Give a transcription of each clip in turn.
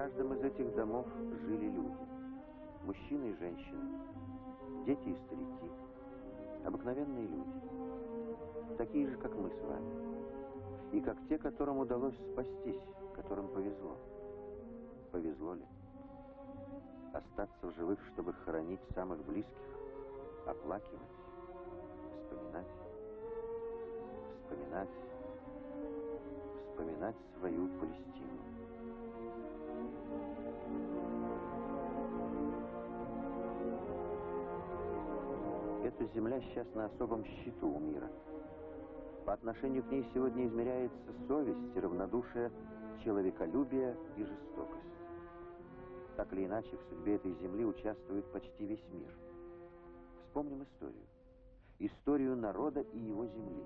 каждом из этих домов жили люди. Мужчины и женщины, дети и старики, обыкновенные люди. Такие же, как мы с вами. И как те, которым удалось спастись, которым повезло. Повезло ли? Остаться в живых, чтобы хоронить самых близких, оплакивать, вспоминать, вспоминать, вспоминать свою Палестину. Эта земля сейчас на особом счету у мира. По отношению к ней сегодня измеряется совесть, равнодушие, человеколюбие и жестокость. Так или иначе, в судьбе этой земли участвует почти весь мир. Вспомним историю. Историю народа и его земли,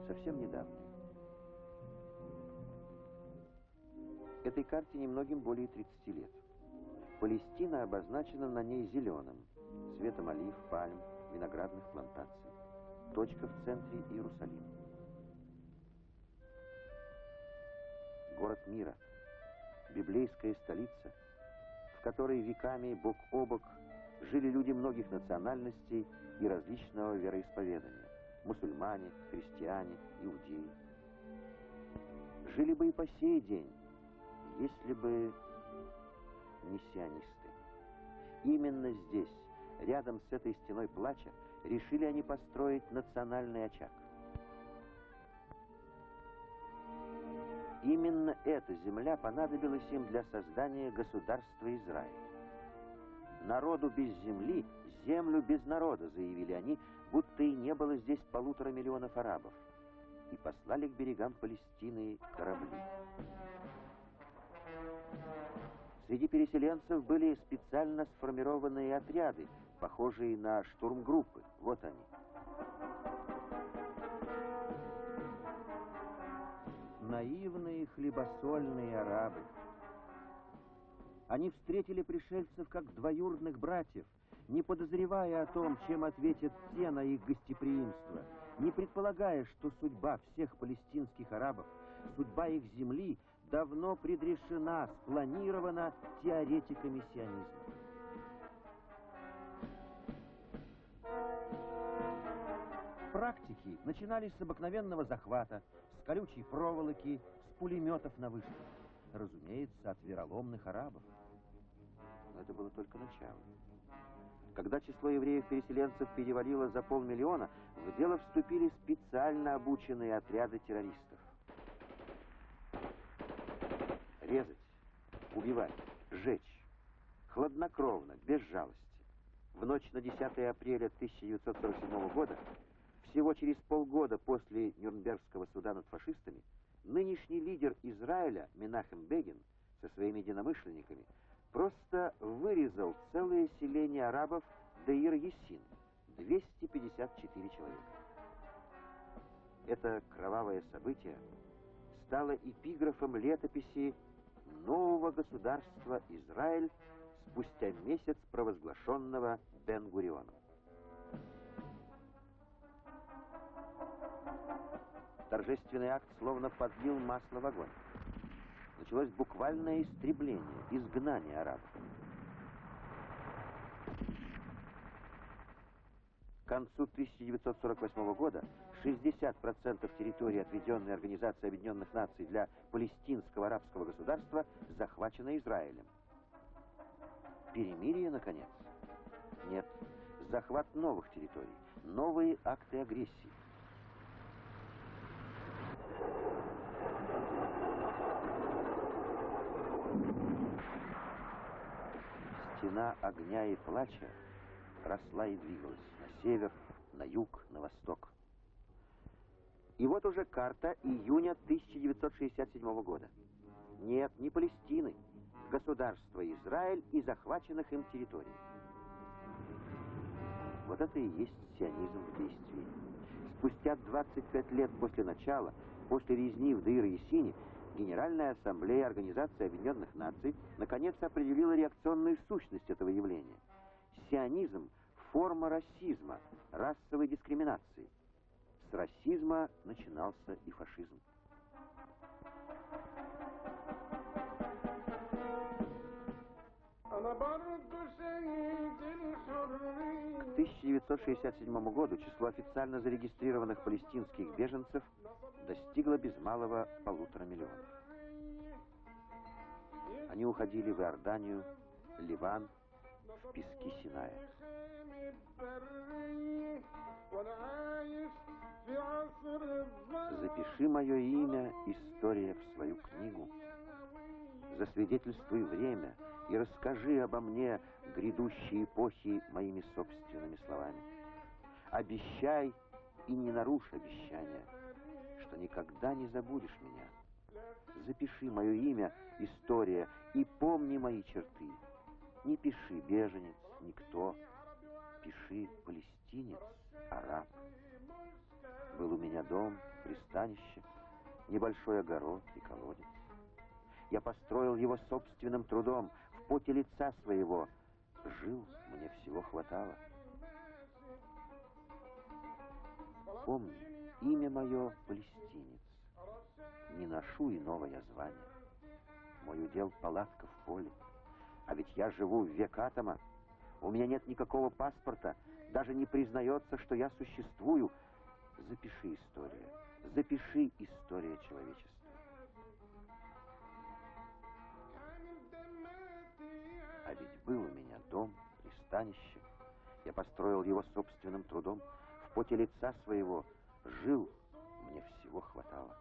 совсем недавнюю. Этой карте немногим более 30 лет. Палестина обозначена на ней зеленым, цветом олив, пальм, виноградных плантаций. Точка в центре — Иерусалим. Город мира, библейская столица, в которой веками бок о бок жили люди многих национальностей и различного вероисповедания. Мусульмане, христиане, иудеи. Жили бы и по сей день, если бы не сионисты. Именно здесь, рядом с этой стеной плача, решили они построить национальный очаг. Именно эта земля понадобилась им для создания государства Израиль. Народу без земли, землю без народа, заявили они, будто и не было здесь 1,5 миллиона арабов. И послали к берегам Палестины корабли. Среди переселенцев были специально сформированные отряды, похожие на штурмгруппы. Вот они. Наивные хлебосольные арабы. Они встретили пришельцев как двоюродных братьев, не подозревая о том, чем ответят те на их гостеприимство, не предполагая, что судьба всех палестинских арабов, судьба их земли давно предрешена, спланирована теоретиками сионизма. Практики начинались с обыкновенного захвата, с колючей проволоки, с пулеметов на вышках. Разумеется, от вероломных арабов. Но это было только начало. Когда число евреев-переселенцев перевалило за 500 000, в дело вступили специально обученные отряды террористов. Резать, убивать, сжечь. Хладнокровно, без жалости. В ночь на 10 апреля 1947 года, всего через полгода после Нюрнбергского суда над фашистами, нынешний лидер Израиля Менахем Бегин со своими единомышленниками просто вырезал целое селение арабов Деир-Яссин, 254 человека. Это кровавое событие стало эпиграфом летописи нового государства Израиль спустя месяц провозглашенного Бен-Гурионом. Торжественный акт словно подлил масло в огонь. Началось буквальное истребление, изгнание арабов. К концу 1948 года 60% территории, отведенной Организацией Объединенных Наций для палестинского арабского государства, захвачено Израилем. Перемирие, наконец? Нет. Захват новых территорий, новые акты агрессии. Стена огня и плача росла и двигалась на север, на юг, на восток. И вот уже карта июня 1967 года. Нет, не Палестины, государства Израиль и захваченных им территорий. Вот это и есть сионизм в действии. Спустя 25 лет после начала, после резни в Деир-Яссине, Генеральная Ассамблея Организации Объединенных Наций наконец определила реакционную сущность этого явления. Сионизм – форма расизма, расовой дискриминации. С расизма начинался и фашизм. 1967 году число официально зарегистрированных палестинских беженцев достигло без малого 1,5 миллиона. Они уходили в Иорданию, Ливан, в пески Синая. Запиши мое имя, история, в свою книгу. Засвидетельствуй время и расскажи обо мне грядущие эпохи моими собственными словами. Обещай и не нарушь обещания, что никогда не забудешь меня. Запиши мое имя, история, и помни мои черты. Не пиши беженец, никто. Пиши палестинец, араб. Был у меня дом, пристанище, небольшой огород и колодец. Я построил его собственным трудом, в поте лица своего. Жил, мне всего хватало. Помни, имя мое палестинец. Не ношу иного я звания. Мой удел палатка в поле. А ведь я живу в век атома. У меня нет никакого паспорта. Даже не признается, что я существую. Запиши история. Запиши история человечества. А ведь был у меня дом, пристанище. Я построил его собственным трудом. В поте лица своего жил, мне всего хватало.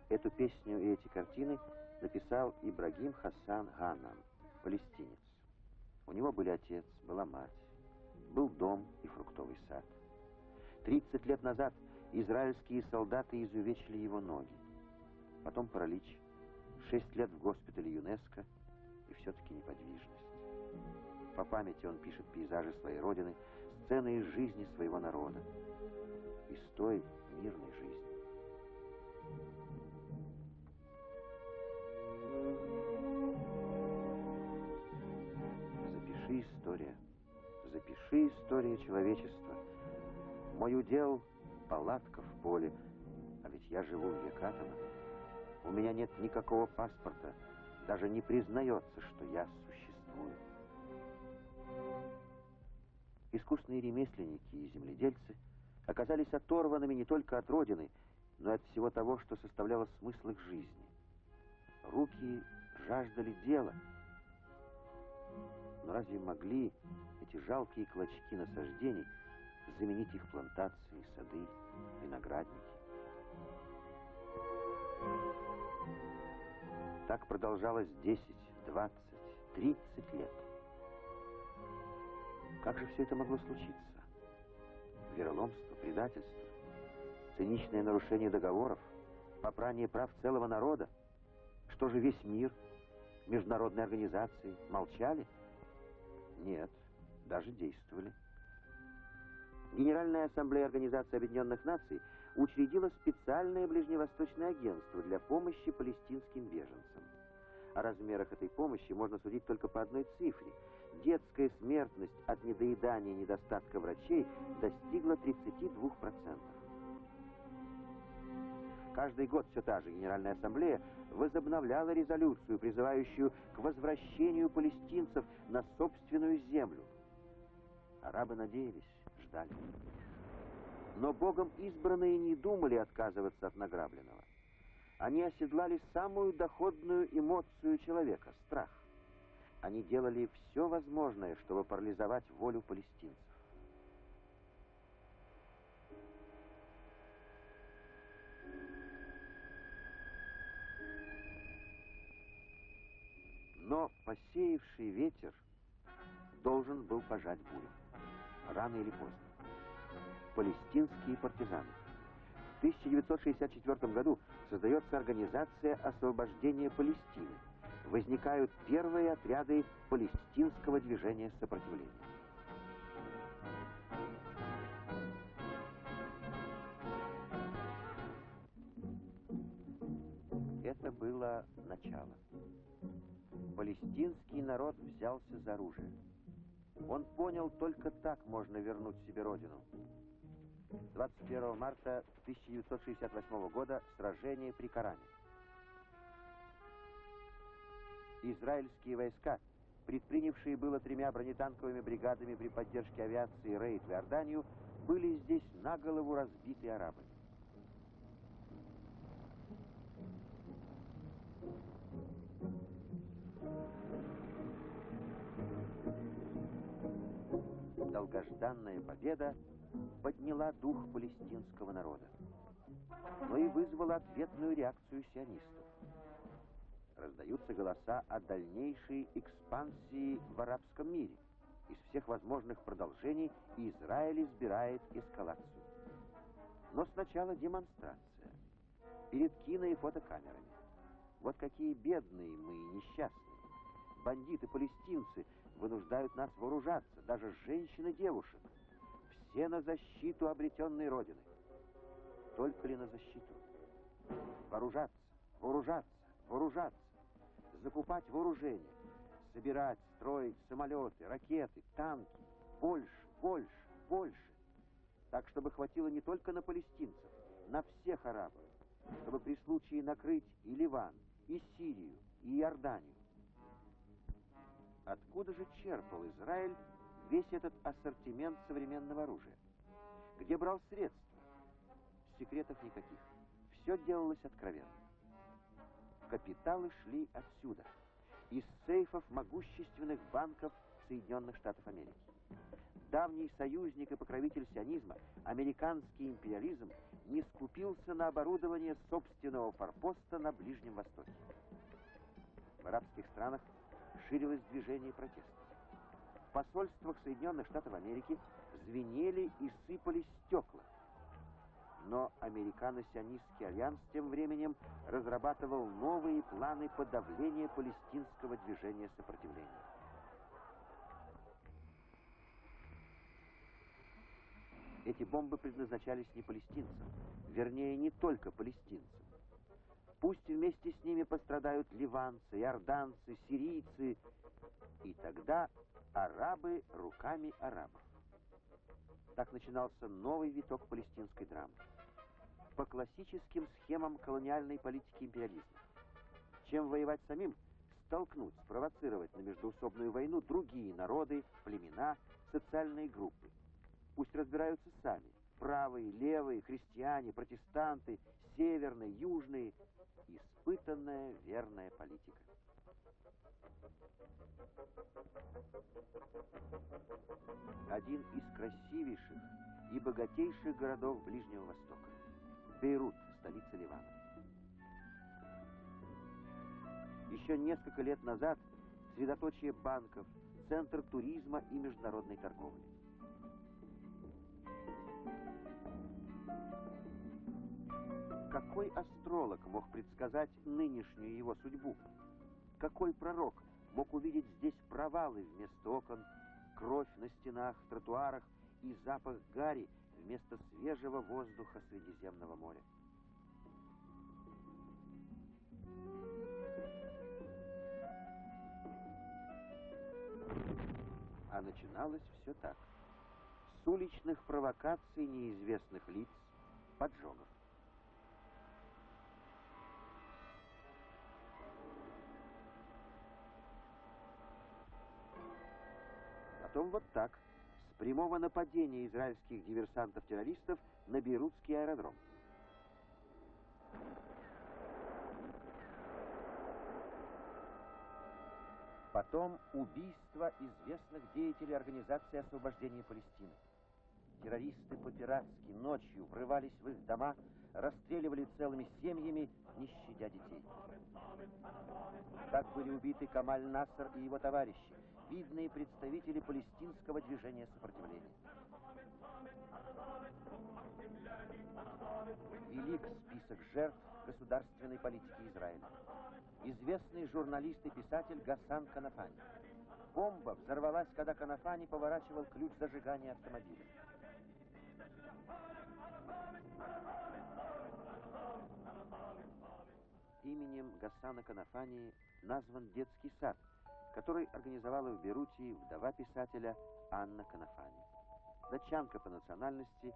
Эту песню и эти картины написал Ибрагим Хасан Ганнам, палестинец. У него были отец, была мать, был дом и фруктовый сад. 30 лет назад израильские солдаты изувечили его ноги. Потом паралич, 6 лет в госпитале ЮНЕСКО и все-таки неподвижность. По памяти он пишет пейзажи своей родины, сцены из жизни своего народа, из той мирной жизни. Запиши история, запиши история человечества. Мой удел — палатка в поле, а ведь я живу в век атома. У меня нет никакого паспорта, даже не признается, что я существую. Искусные ремесленники и земледельцы оказались оторванными не только от родины, но и от всего того, что составляло смысл их жизни. Руки жаждали дела. Но разве могли эти жалкие клочки насаждений заменить их плантации, сады, виноградники? Так продолжалось 10, 20, 30 лет. Как же все это могло случиться? Вероломство, предательство, циничное нарушение договоров, попрание прав целого народа. Что же весь мир, международные организации молчали? Нет, даже действовали. Генеральная ассамблея Организации Объединенных Наций учредила специальное ближневосточное агентство для помощи палестинским беженцам. О размерах этой помощи можно судить только по одной цифре. Детская смертность от недоедания и недостатка врачей достигла 32%. Каждый год все та же Генеральная Ассамблея возобновляла резолюцию, призывающую к возвращению палестинцев на собственную землю. Арабы надеялись, ждали. Но Богом избранные не думали отказываться от награбленного. Они оседлали самую доходную эмоцию человека – страх. Они делали все возможное, чтобы парализовать волю палестинцев. Но посеявший ветер должен был пожать бурю. Рано или поздно. Палестинские партизаны. В 1964 году создается Организация освобождения Палестины. Возникают первые отряды палестинского движения сопротивления. Это было начало. Палестинский народ взялся за оружие. Он понял, только так можно вернуть себе родину. 21 марта 1968 года сражение при Коране. Израильские войска предпринявшие было 3 бронетанковыми бригадами при поддержке авиации рейд в Иорданию, были здесь на голову разбиты арабами. Долгожданная победа подняла дух палестинского народа, но и вызвала ответную реакцию сионистов. Раздаются голоса о дальнейшей экспансии в арабском мире. Из всех возможных продолжений Израиль избирает эскалацию. Но сначала демонстрация. Перед кино и фотокамерами. Вот какие бедные мы и несчастные. Бандиты-палестинцы вынуждают нас вооружаться, даже женщин и девушек. Все на защиту обретенной Родины. Только ли на защиту? Вооружаться, вооружаться, вооружаться. Закупать вооружение. Собирать, строить самолеты, ракеты, танки. Больше, больше, больше. Так, чтобы хватило не только на палестинцев, на всех арабов. Чтобы при случае накрыть и Ливан, и Сирию, и Иорданию. Откуда же черпал Израиль весь этот ассортимент современного оружия? Где брал средства? Секретов никаких. Все делалось откровенно. Капиталы шли отсюда, из сейфов могущественных банков Соединенных Штатов Америки. Давний союзник и покровитель сионизма, американский империализм, не скупился на оборудование собственного форпоста на Ближнем Востоке. В арабских странах ширилось движение протеста. В посольствах Соединенных Штатов Америки звенели и сыпались стекла. Но американо-сионистский альянс тем временем разрабатывал новые планы подавления палестинского движения сопротивления. Эти бомбы предназначались не палестинцам, вернее, не только палестинцам. Пусть вместе с ними пострадают ливанцы, иорданцы, сирийцы, и тогда арабы руками арабов. Так начинался новый виток палестинской драмы. По классическим схемам колониальной политики империализма. Чем воевать самим, столкнуть, спровоцировать на междоусобную войну другие народы, племена, социальные группы. Пусть разбираются сами. Правые, левые, христиане, протестанты, северные, южные. Испытанная верная политика. Один из красивейших и богатейших городов Ближнего Востока. Бейрут, столица Ливана. Еще несколько лет назад средоточие банков, центр туризма и международной торговли. Какой астролог мог предсказать нынешнюю его судьбу? Какой пророк мог увидеть здесь провалы вместо окон, кровь на стенах, тротуарах и запах гари вместо свежего воздуха Средиземного моря? А начиналось все так. С уличных провокаций неизвестных лиц, поджогов. Потом вот так, с прямого нападения израильских диверсантов-террористов на Бейрутский аэродром. Потом убийство известных деятелей Организации освобождения Палестины. Террористы по-пиратски ночью врывались в их дома, расстреливали целыми семьями, не щадя детей. Так были убиты Камаль Наср и его товарищи, видные представители палестинского движения сопротивления. Велик список жертв государственной политики Израиля. Известный журналист и писатель Гасан Канафани. Бомба взорвалась, когда Канафани поворачивал ключ зажигания автомобиля. Именем Гасана Канафани назван детский сад, который организовала в Бейруте вдова писателя Анна Канафани. Датчанка по национальности,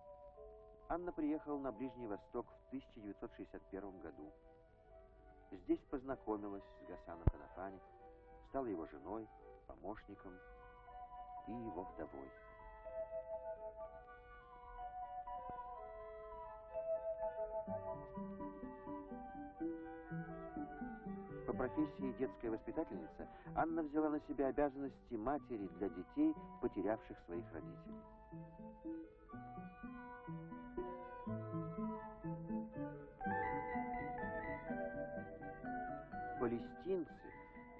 Анна приехала на Ближний Восток в 1961 году. Здесь познакомилась с Гасаном Канафани, стала его женой, помощником и его вдовой. По профессии детская воспитательница, Анна взяла на себя обязанности матери для детей, потерявших своих родителей. Палестинцы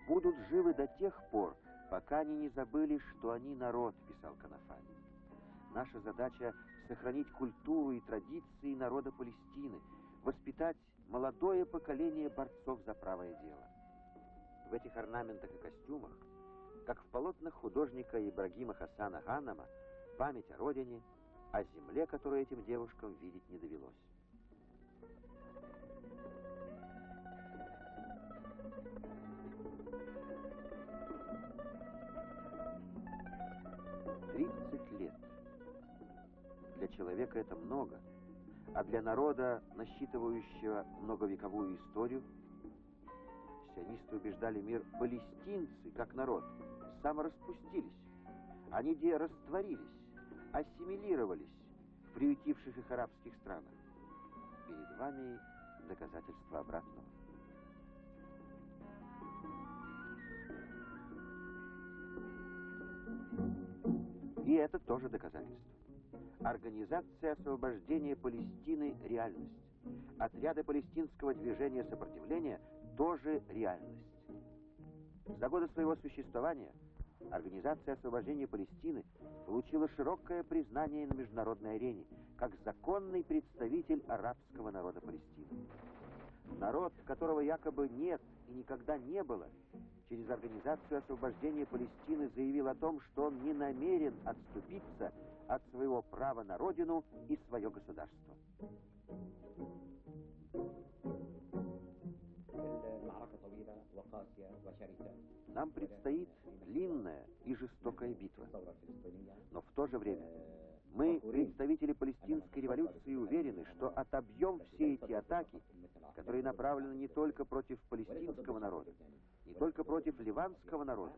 будут живы до тех пор, пока они не забыли, что они народ, писал Канафани. Наша задача — сохранить культуру и традиции народа Палестины, воспитать молодое поколение борцов за правое дело. В этих орнаментах и костюмах, как в полотнах художника Ибрагима Хасана Ганама, память о родине, о земле, которую этим девушкам видеть не довелось. 30 лет. Для человека это много, а для народа, насчитывающего многовековую историю, сионисты убеждали мир, палестинцы, как народ, самораспустились. Они растворились, ассимилировались в приютивших их арабских странах. Перед вами доказательство обратного. И это тоже доказательство. Организация освобождения Палестины – реальность. Отряды палестинского движения сопротивления – тоже реальность. За годы своего существования Организация освобождения Палестины получила широкое признание на международной арене как законный представитель арабского народа Палестины. Народ, которого якобы нет и никогда не было, через Организацию освобождения Палестины заявил о том, что он не намерен отступиться от своего права на родину и свое государство. Нам предстоит длинная и жестокая битва. Но в то же время мы, представители палестинской революции, уверены, что отобьем все эти атаки, которые направлены не только против палестинского народа, не только против ливанского народа,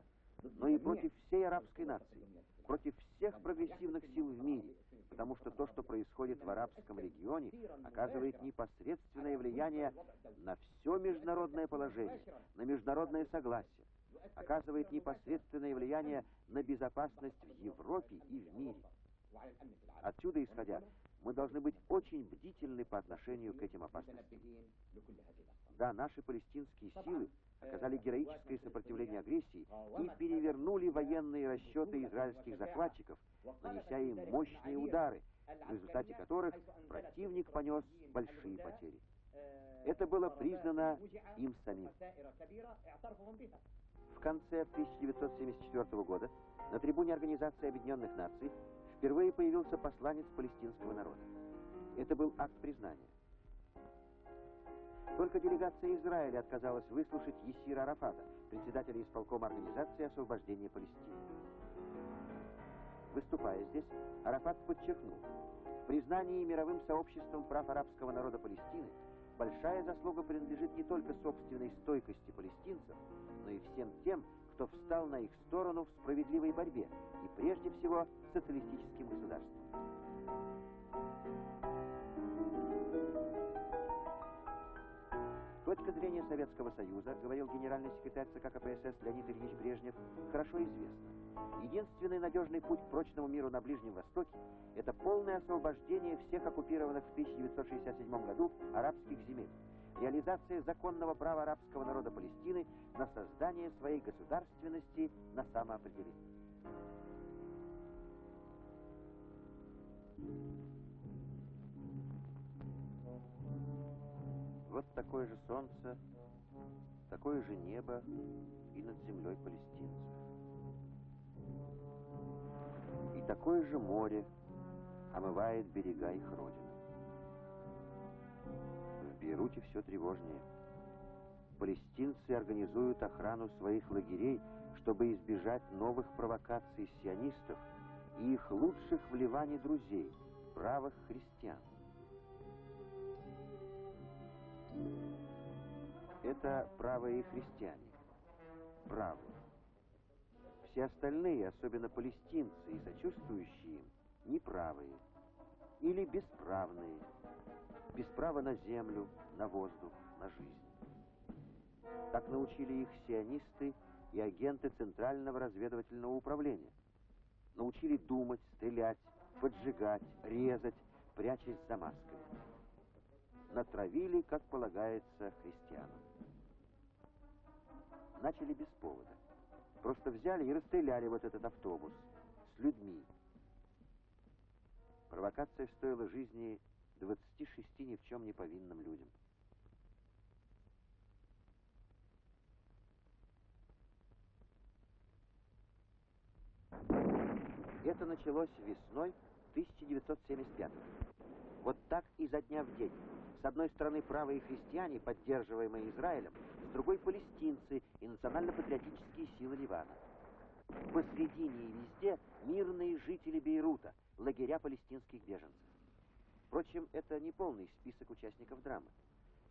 но и против всей арабской нации, против всех прогрессивных сил в мире, потому что то, что происходит в арабском регионе, оказывает непосредственное влияние на все международное положение, на международное согласие, оказывает непосредственное влияние на безопасность в Европе и в мире. Отсюда исходя, мы должны быть очень бдительны по отношению к этим опасностям. Да, наши палестинские силы оказали героическое сопротивление агрессии и перевернули военные расчеты израильских захватчиков, нанеся им мощные удары, в результате которых противник понес большие потери. Это было признано им самим. В конце 1974 года на трибуне Организации Объединенных Наций впервые появился посланец палестинского народа. Это был акт признания. Только делегация Израиля отказалась выслушать Ясира Арафата, председателя исполкома Организации освобождения Палестины. Выступая здесь, Арафат подчеркнул, в признании мировым сообществом прав арабского народа Палестины большая заслуга принадлежит не только собственной стойкости палестинцев, но и всем тем, кто встал на их сторону в справедливой борьбе, и прежде всего социалистическим государством. Точка зрения Советского Союза, говорил генеральный секретарь ЦК КПСС Леонид Ильич Брежнев, хорошо известна. Единственный надежный путь к прочному миру на Ближнем Востоке – это полное освобождение всех оккупированных в 1967 году арабских земель, реализация законного права арабского народа Палестины на создание своей государственности, на самоопределение. Вот такое же солнце, такое же небо и над землей палестинцев. И такое же море омывает берега их родины. В Бейруте все тревожнее. Палестинцы организуют охрану своих лагерей, чтобы избежать новых провокаций сионистов и их лучших в Ливане друзей, правых христиан. Это правые христиане. Правые. все остальные, особенно палестинцы и сочувствующие им, неправые или бесправные, без права на землю, на воздух, на жизнь. Так научили их сионисты и агенты Центрального разведывательного управления. Научили думать, стрелять, поджигать, резать, прячась за масками. Натравили, как полагается, христианам. Начали без повода. Просто взяли и расстреляли вот этот автобус с людьми. Провокация стоила жизни 26 ни в чем не повинным людям. Это началось весной 1975 года. Вот так изо дня в день. С одной стороны правые христиане, поддерживаемые Израилем, с другой палестинцы и национально-патриотические силы Ливана. Посредине и везде мирные жители Бейрута, лагеря палестинских беженцев. Впрочем, это не полный список участников драмы.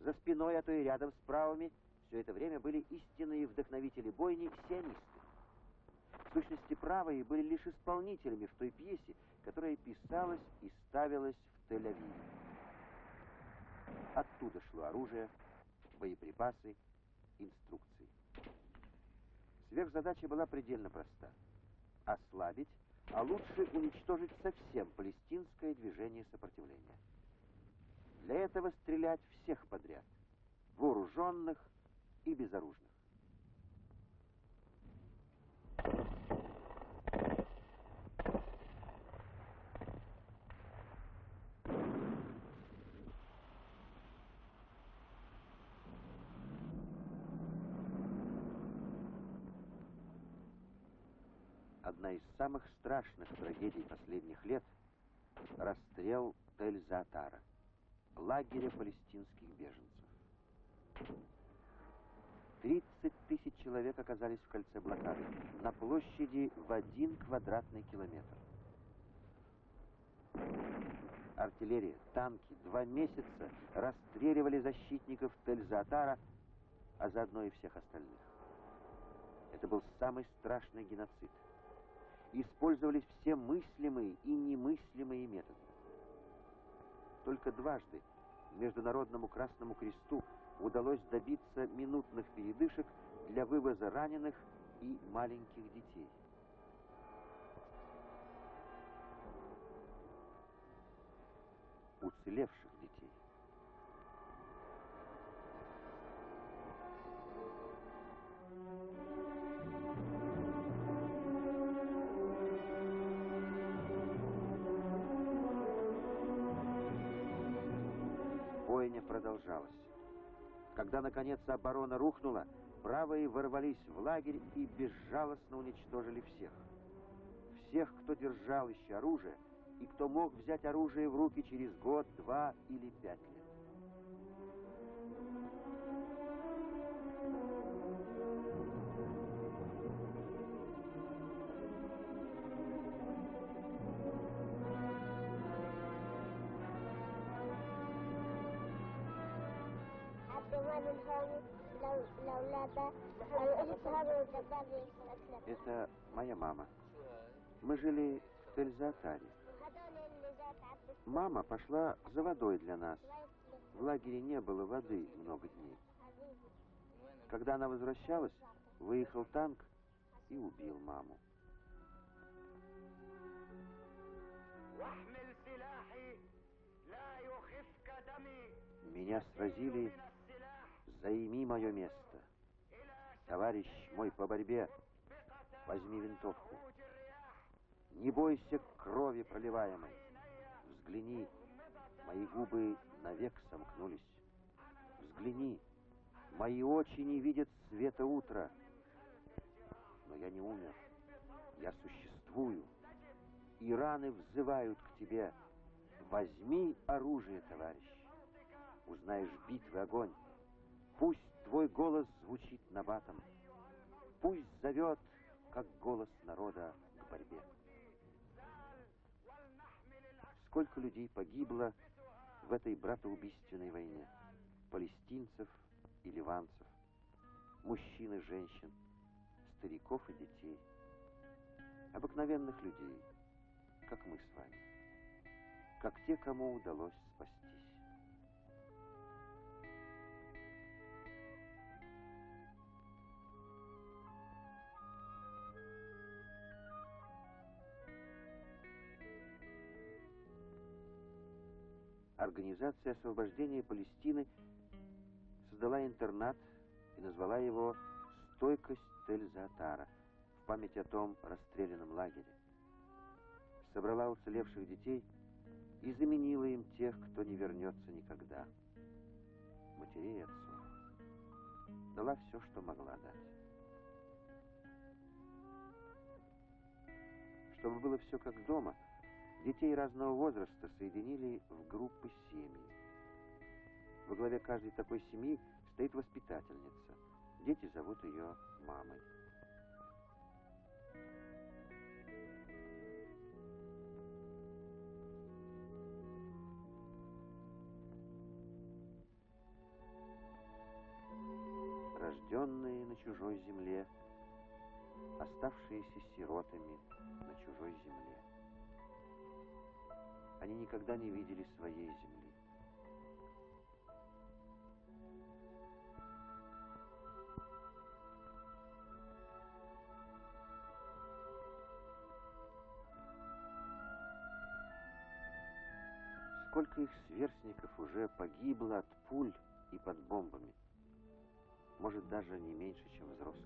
За спиной, а то и рядом с правыми, все это время были истинные вдохновители бойни сионисты. В сущности, правые были лишь исполнителями в той пьесе, которая писалась и ставилась в Тель-Авиве. Оттуда шло оружие, боеприпасы, инструкции. Сверхзадача была предельно проста. Ослабить, а лучше уничтожить совсем палестинское движение сопротивления. Для этого стрелять всех подряд, вооруженных и безоружных. Одна из самых страшных трагедий последних лет – расстрел Тель-Заатара, лагеря палестинских беженцев. 30 тысяч человек оказались в кольце блокады, на площади в 1 квадратный километр. Артиллерия, танки 2 месяца расстреливали защитников Тель-Заатара, а заодно и всех остальных. Это был самый страшный геноцид. Использовались все мыслимые и немыслимые методы. Только дважды Международному Красному Кресту удалось добиться минутных передышек для вывоза раненых и маленьких детей. Уцелевших детей. Бойня продолжалась. Когда, наконец, оборона рухнула, правые ворвались в лагерь и безжалостно уничтожили всех. Всех, кто держал еще оружие, и кто мог взять оружие в руки через год, 2 или 5 лет. Это моя мама. Мы жили в Тель-Заатаре. Мама пошла за водой для нас. В лагере не было воды много дней. Когда она возвращалась, выехал танк и убил маму. Меня сразили, займи мое место. Товарищ мой по борьбе, возьми винтовку. Не бойся крови проливаемой. Взгляни, мои губы навек сомкнулись. Взгляни, мои очи не видят света утра. Но я не умер, я существую, и раны взывают к тебе. Возьми оружие, товарищ. Узнаешь битвы огонь. Пусть твой голос звучит набатом. Пусть зовет, как голос народа, к борьбе. Сколько людей погибло в этой братоубийственной войне? Палестинцев и ливанцев, мужчин и женщин, стариков и детей. обыкновенных людей, как мы с вами, как те, кому удалось спастись. Организация освобождения Палестины создала интернат и назвала его «Стойкость Тель-Заатара» в память о том расстрелянном лагере. Собрала уцелевших детей и заменила им тех, кто не вернется никогда. Матерей и отцов. Дала все, что могла дать. Чтобы было все как дома, детей разного возраста соединили в группы семьи. Во главе каждой такой семьи стоит воспитательница. Дети зовут ее мамой. Рожденные на чужой земле, оставшиеся сиротами на чужой земле. Они никогда не видели своей земли. Сколько их сверстников уже погибло от пуль и под бомбами. Может, даже не меньше, чем взрослых.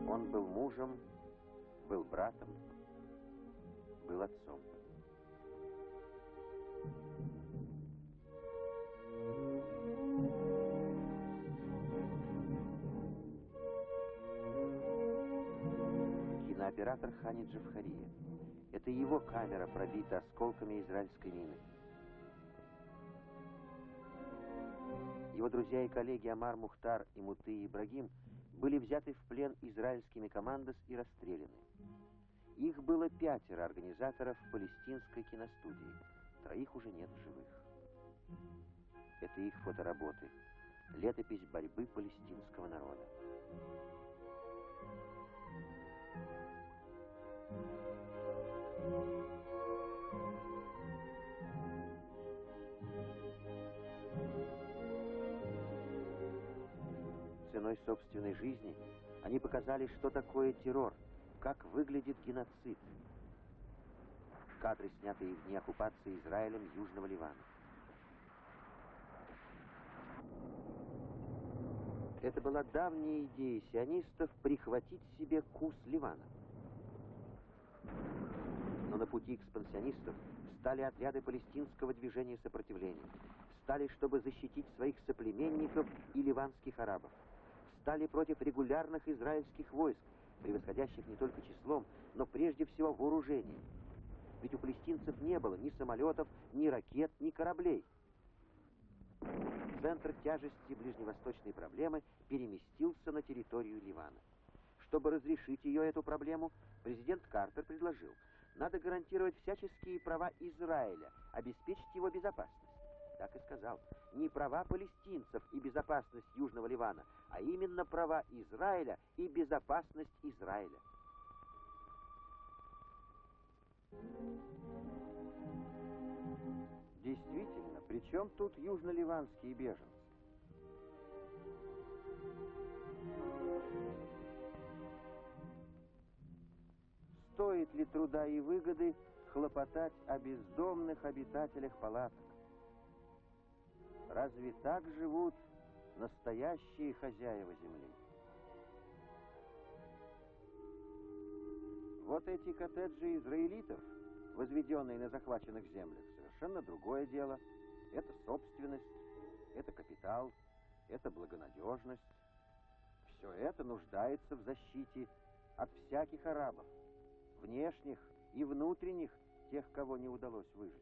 Он был мужем, был братом, был отцом. Кинооператор Хани Джавхария. Это его камера пробита осколками израильской мины. Его друзья и коллеги Амар Мухтар и Муты Ибрагим были взяты в плен израильскими командос и расстреляны. Их было 5 организаторов палестинской киностудии. 3 уже нет в живых. Это их фотоработы. Летопись борьбы палестинского народа. Ценой собственной жизни они показали, что такое террор, как выглядит геноцид. Кадры, снятые в дни оккупации Израилем Южного Ливана. Это была давняя идея сионистов прихватить себе кус Ливана. Но на пути экспансионистов стали отряды палестинского движения сопротивления. Стали, чтобы защитить своих соплеменников и ливанских арабов. Стали против регулярных израильских войск, превосходящих не только числом, но прежде всего вооружением. Ведь у палестинцев не было ни самолетов, ни ракет, ни кораблей. Центр тяжести ближневосточной проблемы переместился на территорию Ливана. Чтобы разрешить ее, эту проблему, президент Картер предложил: надо гарантировать всяческие права Израиля, обеспечить его безопасность. Так и сказал: не права палестинцев и безопасность Южного Ливана, а именно права Израиля и безопасность Израиля. Действительно, при чем тут южно-ливанские беженцы? Стоит ли труда и выгоды хлопотать о бездомных обитателях палаток? Разве так живут настоящие хозяева земли? Вот эти коттеджи израилитов, возведенные на захваченных землях, совершенно другое дело. Это собственность, это капитал, это благонадежность. Все это нуждается в защите от всяких арабов, внешних и внутренних, тех, кого не удалось выжить.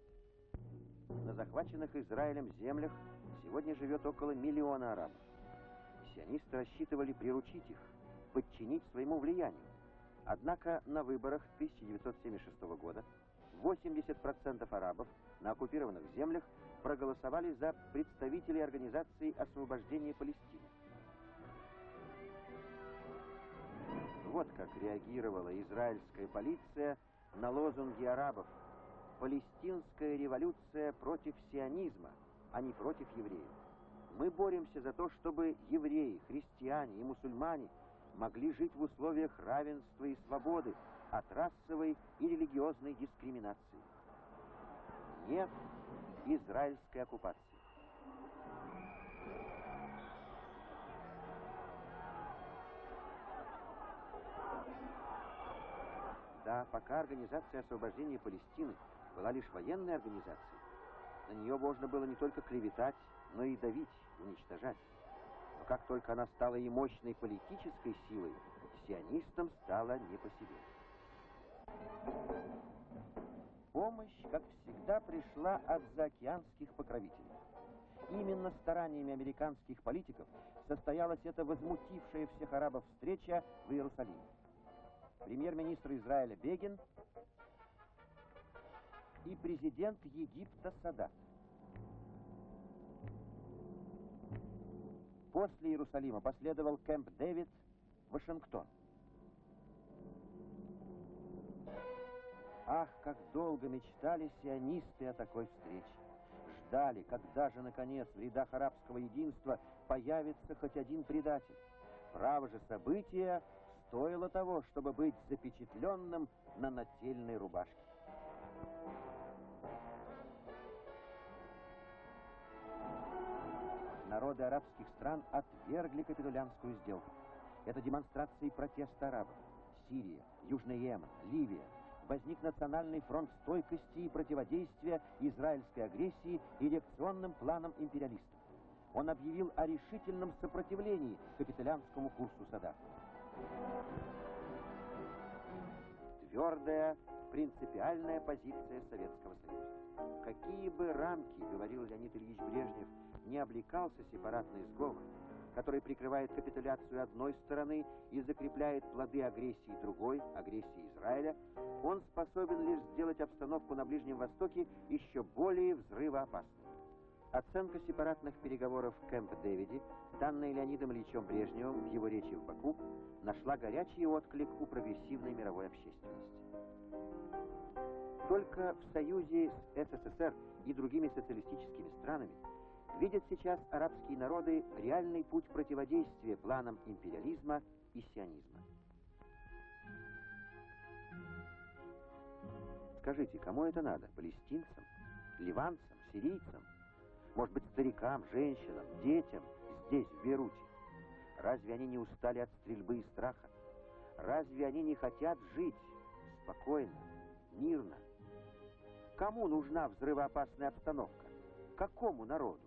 На захваченных Израилем землях сегодня живет около 1 миллиона арабов. Сионисты рассчитывали приручить их, подчинить своему влиянию. Однако на выборах 1976 года 80% арабов на оккупированных землях проголосовали за представителей Организации освобождения Палестины. Вот как реагировала израильская полиция на лозунги арабов: «Палестинская революция против сионизма, а не против евреев. Мы боремся за то, чтобы евреи, христиане и мусульмане могли жить в условиях равенства и свободы от расовой и религиозной дискриминации. Нет израильской оккупации». Да, пока Организация освобождения Палестины была лишь военной организацией, на нее можно было не только клеветать, но и давить, уничтожать. Но как только она стала и мощной политической силой, сионистам стало не по себе. Помощь, как всегда, пришла от заокеанских покровителей. Именно стараниями американских политиков состоялась эта возмутившая всех арабов встреча в Иерусалиме. Премьер-министр Израиля Бегин и президент Египта Садат. После Иерусалима последовал Кэмп Дэвид, Вашингтон. Ах, как долго мечтали сионисты о такой встрече. Ждали, когда же, наконец, в рядах арабского единства появится хоть один предатель. Право же, события стоило того, чтобы быть запечатленным на нательной рубашке. Народы арабских стран отвергли капитулянскую сделку. Это демонстрации протеста арабов. Сирия, Южный Йемен, Ливия. Возник национальный фронт стойкости и противодействия израильской агрессии и реакционным планам империалистов. Он объявил о решительном сопротивлении капитулянскому курсу Садата. Твердая, принципиальная позиция Советского Союза. Какие бы рамки, говорил Леонид Ильич Брежнев, не облекался сепаратный сговор, который прикрывает капитуляцию одной стороны и закрепляет плоды агрессии другой, агрессии Израиля, он способен лишь сделать обстановку на Ближнем Востоке еще более взрывоопасной. Оценка сепаратных переговоров в Кэмп-Дэвиде, данная Леонидом Ильичем Брежневым в его речи в Баку, нашла горячий отклик у прогрессивной мировой общественности. Только в союзе с СССР и другими социалистическими странами видят сейчас арабские народы реальный путь противодействия планам империализма и сионизма. Скажите, кому это надо? Палестинцам? Ливанцам? Сирийцам? Может быть, старикам, женщинам, детям здесь, в Бейруте? Разве они не устали от стрельбы и страха? Разве они не хотят жить спокойно, мирно? Кому нужна взрывоопасная обстановка? Какому народу?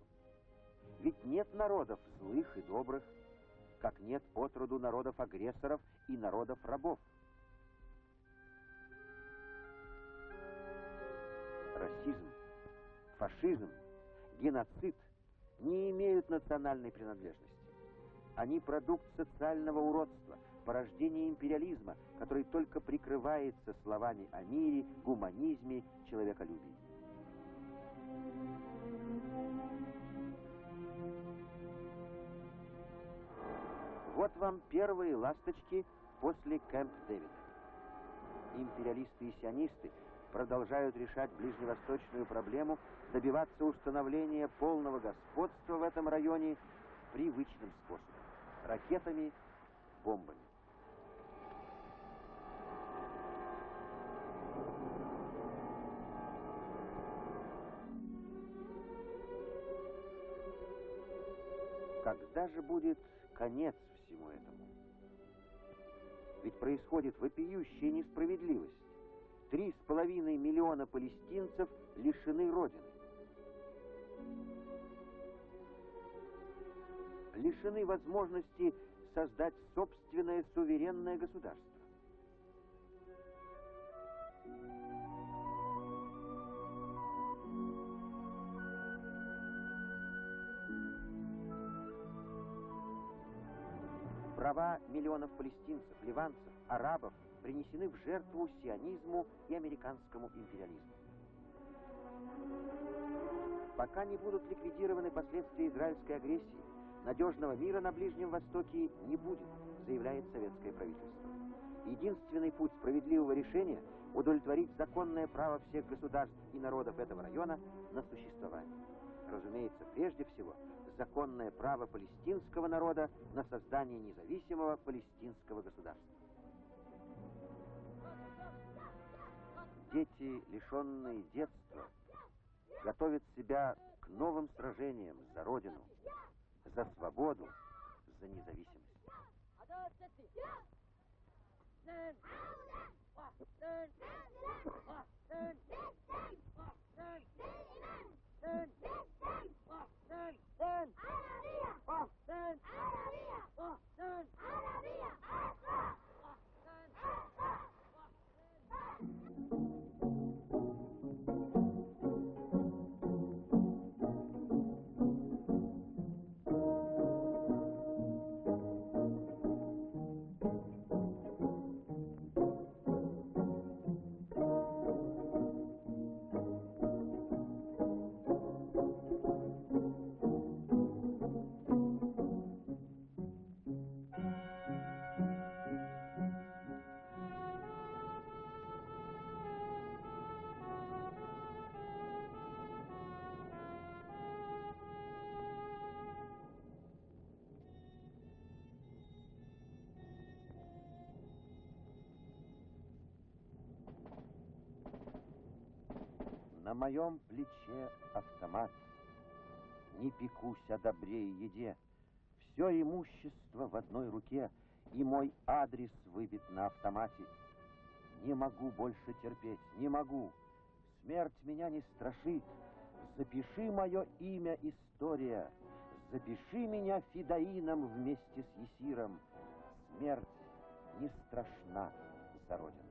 Ведь нет народов злых и добрых, как нет отроду народов-агрессоров и народов-рабов. Расизм, фашизм, геноцид не имеют национальной принадлежности. Они продукт социального уродства, порождение империализма, который только прикрывается словами о мире, гуманизме, человеколюбии. Вот вам первые ласточки после Кэмп-Дэвида. Империалисты и сионисты продолжают решать ближневосточную проблему, добиваться установления полного господства в этом районе привычным способом – ракетами, бомбами. Когда же будет конец всему этому? Ведь происходит вопиющая несправедливость. 3,5 миллиона палестинцев лишены родины. Лишены возможности создать собственное суверенное государство. Права миллионов палестинцев, ливанцев, арабов, принесены в жертву сионизму и американскому империализму. Пока не будут ликвидированы последствия израильской агрессии, надежного мира на Ближнем Востоке не будет, заявляет советское правительство. Единственный путь справедливого решения – удовлетворить законное право всех государств и народов этого района на существование. Разумеется, прежде всего, законное право палестинского народа на создание независимого палестинского государства. Дети, лишенные детства, готовят себя к новым сражениям за Родину, за свободу, за независимость. На моем плече автомат, не пекусь о добре и еде. Все имущество в одной руке, и мой адрес выбит на автомате. Не могу больше терпеть, не могу. Смерть меня не страшит. Запиши мое имя, история. Запиши меня фидаином вместе с Есиром. Смерть не страшна за Родину.